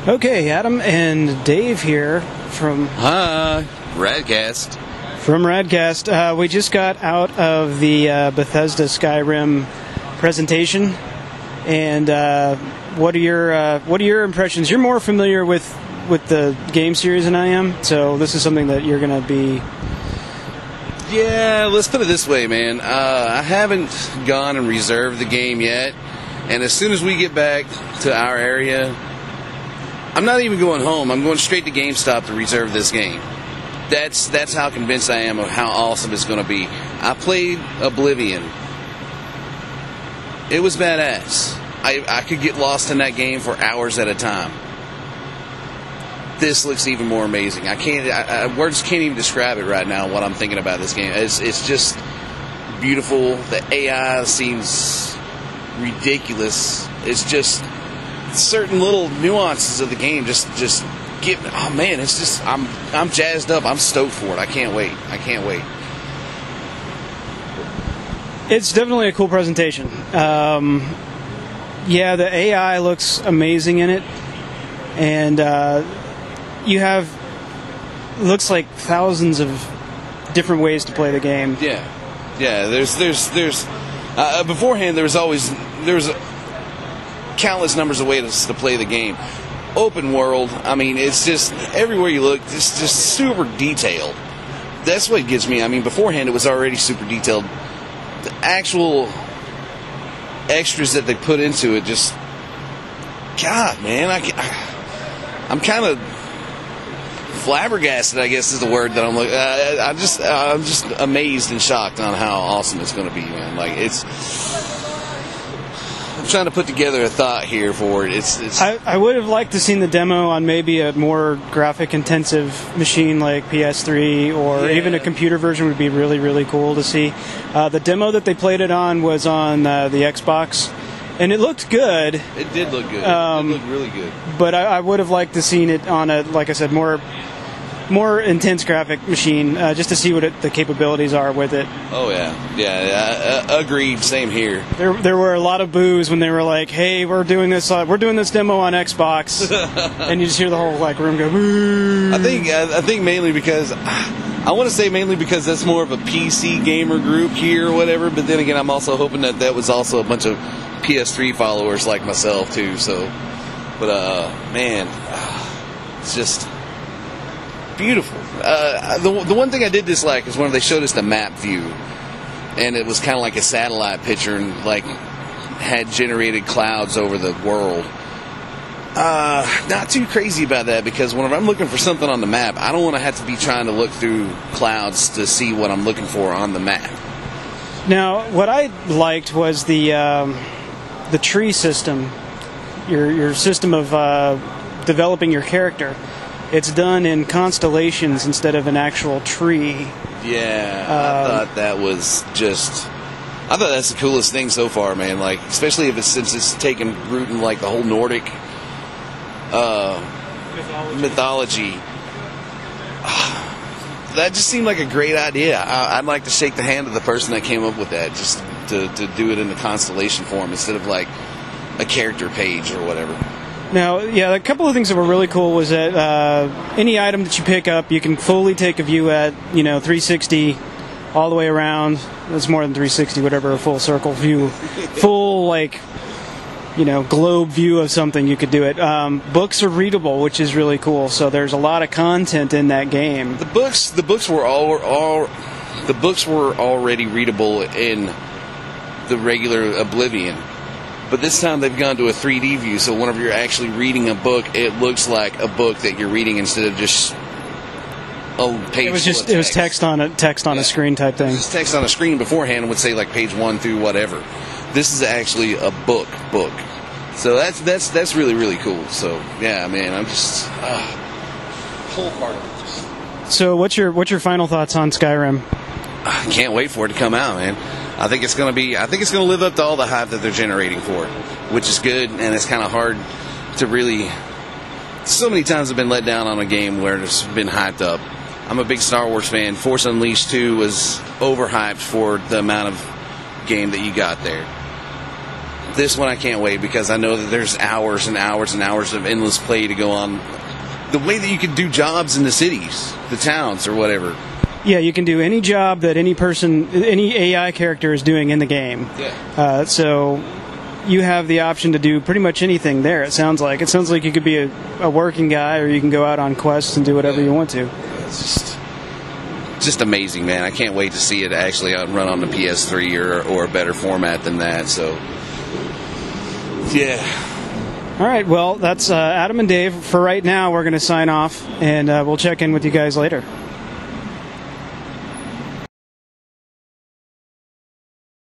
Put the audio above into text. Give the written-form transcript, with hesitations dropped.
Okay, Adam and Dave here from Raddcast. From Raddcast. We just got out of the Bethesda Skyrim presentation, and what are your impressions? You're more familiar with the game series than I am, so this is something that you're going to be. Yeah, let's put it this way, man. I haven't gone and reserved the game yet, and as soon as we get back to our area, I'm not even going home. I'm going straight to GameStop to reserve this game. That's how convinced I am of how awesome it's going to be. I played Oblivion. It was badass. I could get lost in that game for hours at a time. This looks even more amazing. Words can't even describe it right now, what I'm thinking about this game. It's just beautiful. The AI seems ridiculous. It's just certain little nuances of the game just get, oh man, it's just, I'm jazzed up. I'm stoked for it. I can't wait. It's definitely a cool presentation. Yeah, the AI looks amazing in it, and you have, looks like thousands of different ways to play the game. Yeah. There's beforehand there was countless numbers of ways to play the game. Open world, I mean, it's just everywhere you look, it's just super detailed. That's what gets me. I mean, beforehand it was already super detailed. The actual extras that they put into it, just, God, man, I'm kind of flabbergasted, I guess is the word that I'm looking. I'm just amazed and shocked on how awesome it's going to be, man. Like, I'm trying to put together a thought here for it. I would have liked to seen the demo on maybe a more graphic-intensive machine like PS3, or even a computer version would be really, really cool to see. The demo that they played it on was on the Xbox, and it looked good. It did look good. It looked really good. But I would have liked to seen it on a, like I said, more intense graphic machine, just to see what the capabilities are with it. Oh yeah, agreed. Same here. There were a lot of boos when they were like, "Hey, we're doing this demo on Xbox," and you just hear the whole room go boo. I think mainly because that's more of a PC gamer group here or whatever. But then again, I'm also hoping that was also a bunch of PS3 followers like myself too. So, but man, it's just beautiful. The one thing I did dislike is when they showed us the map view, and it was kind of like a satellite picture, and had generated clouds over the world. Not too crazy about that, because whenever I'm looking for something on the map, I don't want to have to be trying to look through clouds to see what I'm looking for on the map. Now, what I liked was the tree system, your system of developing your character. It's done in constellations instead of an actual tree. Yeah, I thought that's the coolest thing so far, man. Like, especially since it's taken root in the whole Nordic mythology. That just seemed like a great idea. I'd like to shake the hand of the person that came up with that, just to do it in the constellation form instead of a character page or whatever. Now, yeah, a couple of things that were really cool was that any item that you pick up, you can fully take a view at 360 all the way around. It's more than 360, whatever, a full circle view, full globe view of something. You could do it. Books are readable, which is really cool. So there's a lot of content in that game. The books were already readable in the regular Oblivion. But this time they've gone to a 3D view, so whenever you're actually reading a book, it looks like a book that you're reading instead of just a page. It was text on a screen type thing. Just text on a screen beforehand would say page 1 through whatever. This is actually a book. So that's really, really cool. So yeah, man, I'm just wholehearted. So what's your final thoughts on Skyrim? I can't wait for it to come out, man. I think it's going to live up to all the hype that they're generating for it, which is good, and it's kind of hard to really. So many times I've been let down on a game where it's been hyped up. I'm a big Star Wars fan. Force Unleashed 2 was overhyped for the amount of game that you got there. this one I can't wait because I know that there's hours and hours and hours of endless play to go on. The way that you can do jobs in the cities, the towns, or whatever. Yeah, you can do any job that any AI character is doing in the game. Yeah. So you have the option to do pretty much anything there, it sounds like. It sounds like you could be a working guy, or you can go out on quests and do whatever you want to. It's just amazing, man. I can't wait to see it actually run on the PS3 or a better format than that. So, yeah. All right, well, that's Adam and Dave. For right now, we're going to sign off, and we'll check in with you guys later.